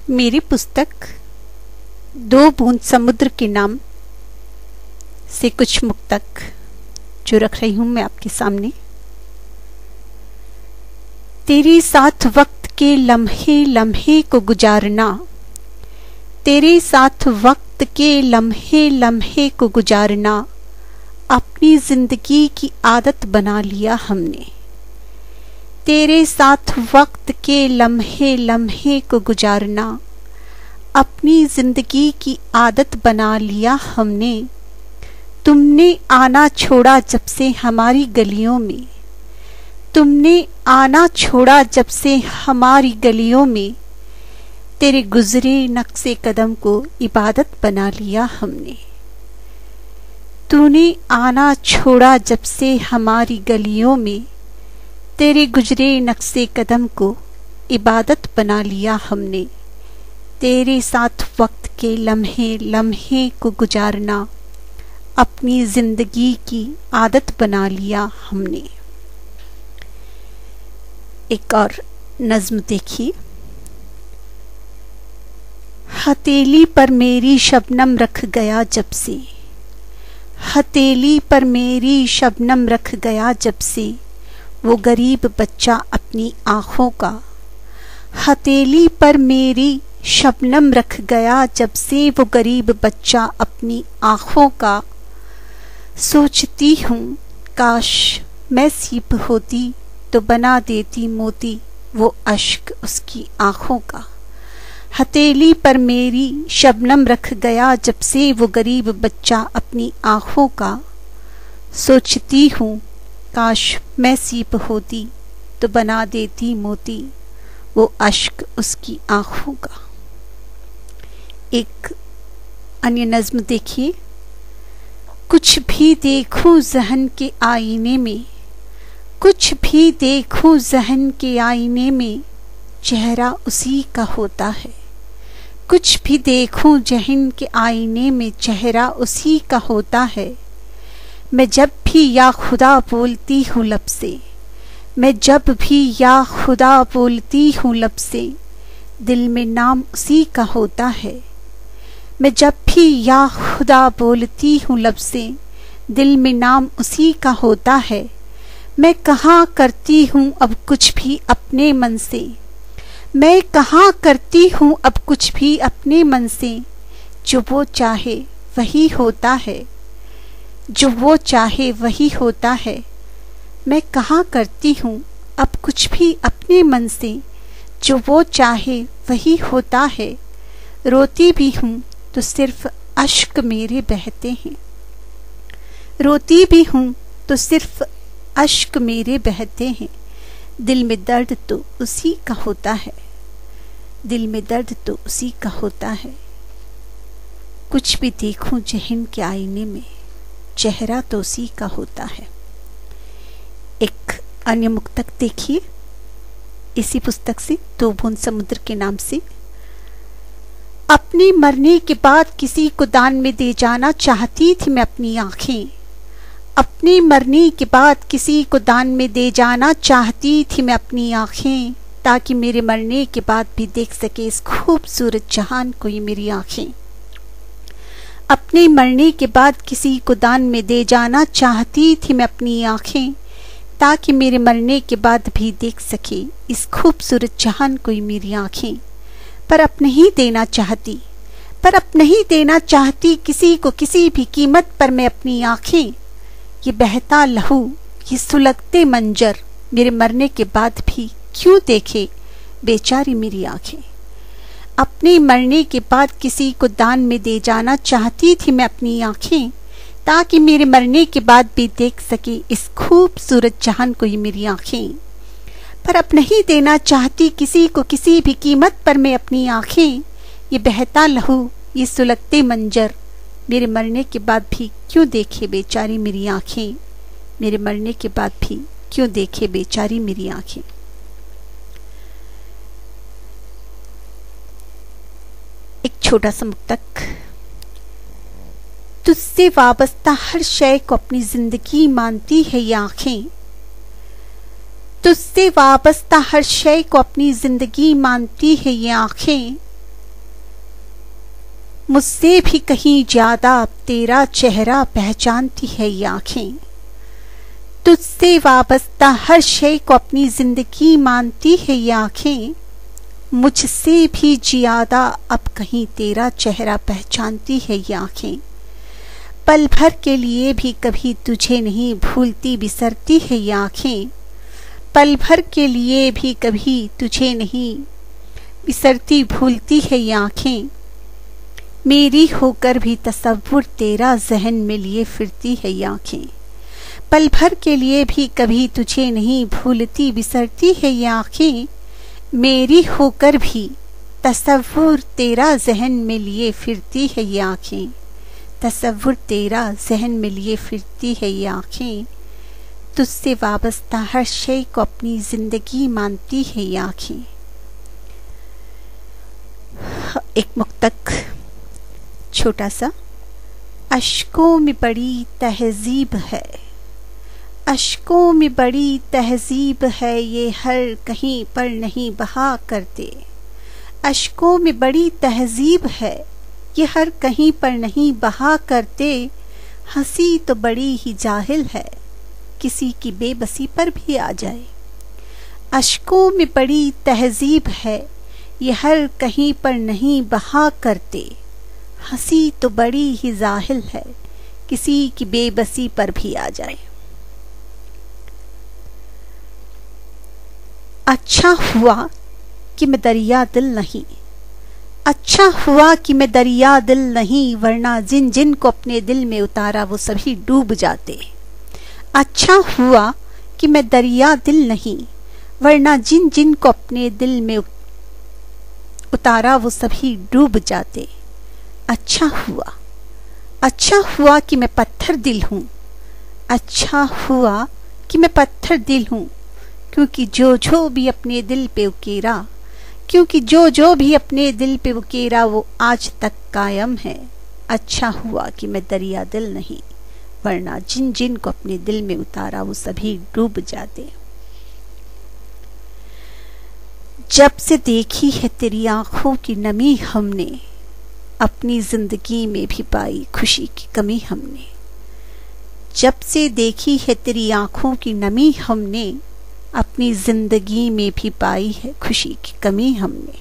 मेरी पुस्तक दो बूंद समुद्र के नाम से कुछ मुक्तक जो रख रही हूं मैं आपके सामने। तेरे साथ वक्त के लम्हे लम्हे को गुजारना, तेरे साथ वक्त के लम्हे लम्हे को गुजारना अपनी जिंदगी की आदत बना लिया हमने। तेरे साथ वक्त के लम्हे लम्हे को गुजारना अपनी जिंदगी की आदत बना लिया हमने। तुमने आना छोड़ा जब से हमारी गलियों में, तुमने आना छोड़ा जब से हमारी गलियों में, तेरे गुजरे नक्शे कदम को इबादत बना लिया हमने। तूने आना छोड़ा जब से हमारी गलियों में, तेरे गुजरे नक्शे कदम को इबादत बना लिया हमने। तेरे साथ वक्त के लम्हे लम्हे को गुजारना अपनी जिंदगी की आदत बना लिया हमने। एक और नज्म देखिए। हथेली पर मेरी शबनम रख गया जब से, हथेली पर मेरी शबनम रख गया जब से वो गरीब बच्चा अपनी आँखों का। हथेली पर मेरी शबनम रख गया जब से वो गरीब बच्चा अपनी आँखों का। सोचती हूँ काश मैं सीप होती तो बना देती मोती वो अश्क उसकी आँखों का। हथेली पर मेरी शबनम रख गया जब से वो गरीब बच्चा अपनी आँखों का। सोचती हूँ काश मैं सीप होती तो बना देती मोती वो अश्क उसकी आँखों का। एक अन्य नज्म देखिए। कुछ भी देखूं ज़हन के आईने में, कुछ भी देखूं ज़हन के आईने में, चेहरा उसी का होता है। कुछ भी देखूं ज़हन के आईने में, चेहरा उसी का होता है। मैं जब भी या खुदा बोलती हूँ लब से, मैं जब भी या खुदा बोलती हूँ लब से, दिल में नाम उसी का होता है। मैं जब भी या खुदा बोलती हूँ लब से, दिल में नाम उसी का होता है। मैं कहाँ करती हूँ अब कुछ भी अपने मन से, मैं कहाँ करती हूँ अब कुछ भी अपने मन से, जो वो चाहे वही होता है, जो वो चाहे वही होता है। मैं कहाँ करती हूँ अब कुछ भी अपने मन से, जो वो चाहे वही होता है। रोती भी हूँ तो सिर्फ अश्क मेरे बहते हैं, रोती भी हूँ तो सिर्फ अश्क मेरे बहते हैं। दिल में दर्द तो उसी का होता है, दिल में दर्द तो उसी का होता है। कुछ भी देखूं ज़हन के आईने में, चेहरा तो उसी का होता है। एक अन्य मुक्तक देखिए इसी पुस्तक से, दो बूंद समुद्र के नाम से। अपने मरने के बाद किसी को दान में दे जाना चाहती थी मैं अपनी आंखें, अपने मरने के बाद किसी को दान में दे जाना चाहती थी मैं अपनी आंखें, ताकि मेरे मरने के बाद भी देख सके इस खूबसूरत जहान को ये मेरी आंखें। अपने मरने के बाद किसी को दान में दे जाना चाहती थी मैं अपनी आंखें, ताकि मेरे मरने के बाद भी देख सके इस खूबसूरत जहान को मेरी आंखें। पर अब नहीं देना चाहती, पर अब नहीं देना चाहती किसी को किसी भी कीमत पर मैं अपनी आंखें। ये बहता लहू, ये सुलगते मंजर मेरे मरने के बाद भी क्यों देखे बेचारी मेरी आंखें। अपने मरने के बाद किसी को दान में दे जाना चाहती थी मैं अपनी आंखें, ताकि मेरे मरने के बाद भी देख सके इस खूबसूरत जहान को ये मेरी आंखें। पर अब नहीं देना चाहती किसी को किसी भी कीमत पर मैं अपनी आंखें। ये बहता लहू, ये सुलगते मंजर मेरे मरने के बाद भी क्यों देखे बेचारी मेरी आंखें, मेरे मरने के बाद भी क्यों देखे बेचारी मेरी आंखें। एक छोटा सा मुक्तक। तुझसे वाबस्ता हर शय को अपनी जिंदगी मानती है ये आंखें, तुझसे वाबस्ता हर शय को अपनी जिंदगी मानती है ये आंखें। मुझसे भी कहीं ज्यादा तेरा चेहरा पहचानती है ये आंखें। तुझसे वाबस्ता हर शय को अपनी जिंदगी मानती है ये आंखें। मुझसे भी ज्यादा अब कहीं तेरा चेहरा पहचानती है ये आंखें। पल भर के लिए भी कभी तुझे नहीं भूलती बिसरती है ये आंखें। पल भर के लिए भी कभी तुझे नहीं बिसरती भूलती है ये आंखें। मेरी होकर भी तसव्वुर तेरा जहन में लिए फिरती है ये आंखें। पल भर के लिए भी कभी तुझे नहीं भूलती बिसरती है ये आंखें। मेरी होकर भी तसव्वुर तेरा जहन में लिए फिरती है ये आंखें। तसव्वुर तेरा जहन में लिए फिरती है ये आंखें। तुझसे वाबस्ता हर शय को अपनी जिंदगी मानती है ये आंखें। एक मुक्तक छोटा सा। अश्कों में बड़ी तहजीब है, अश्कों में बड़ी तहजीब है, ये हर कहीं पर नहीं बहा करते। अश्कों में बड़ी तहजीब है, ये हर कहीं पर नहीं बहा करते। हंसी तो बड़ी ही जाहिल है, किसी की बेबसी पर भी आ जाए। अश्कों में बड़ी तहजीब है, ये हर कहीं पर नहीं बहा करते। हंसी तो बड़ी ही जाहिल है, किसी की बेबसी पर भी आ जाए। अच्छा हुआ कि मैं दरिया दिल नहीं, अच्छा हुआ कि मैं दरिया दिल नहीं, वरना जिन जिन को अपने दिल में उतारा वो सभी डूब जाते। अच्छा हुआ कि मैं दरिया दिल नहीं, वरना जिन जिन को अपने दिल में उतारा वो सभी डूब जाते। अच्छा हुआ कि मैं पत्थर दिल हूँ, अच्छा हुआ कि मैं पत्थर दिल हूँ, क्योंकि जो जो भी अपने दिल पे उकेरा, क्योंकि जो जो भी अपने दिल पे उकेरा वो आज तक कायम है। अच्छा हुआ कि मैं दरिया दिल नहीं, वरना जिन जिन को अपने दिल में उतारा वो सभी डूब जाते। जब से देखी है तेरी आंखों की नमी हमने, अपनी जिंदगी में भी पाई खुशी की कमी हमने। जब से देखी है तेरी आंखों की नमी हमने, अपनी जिंदगी में भी पाई है खुशी की कमी हमने।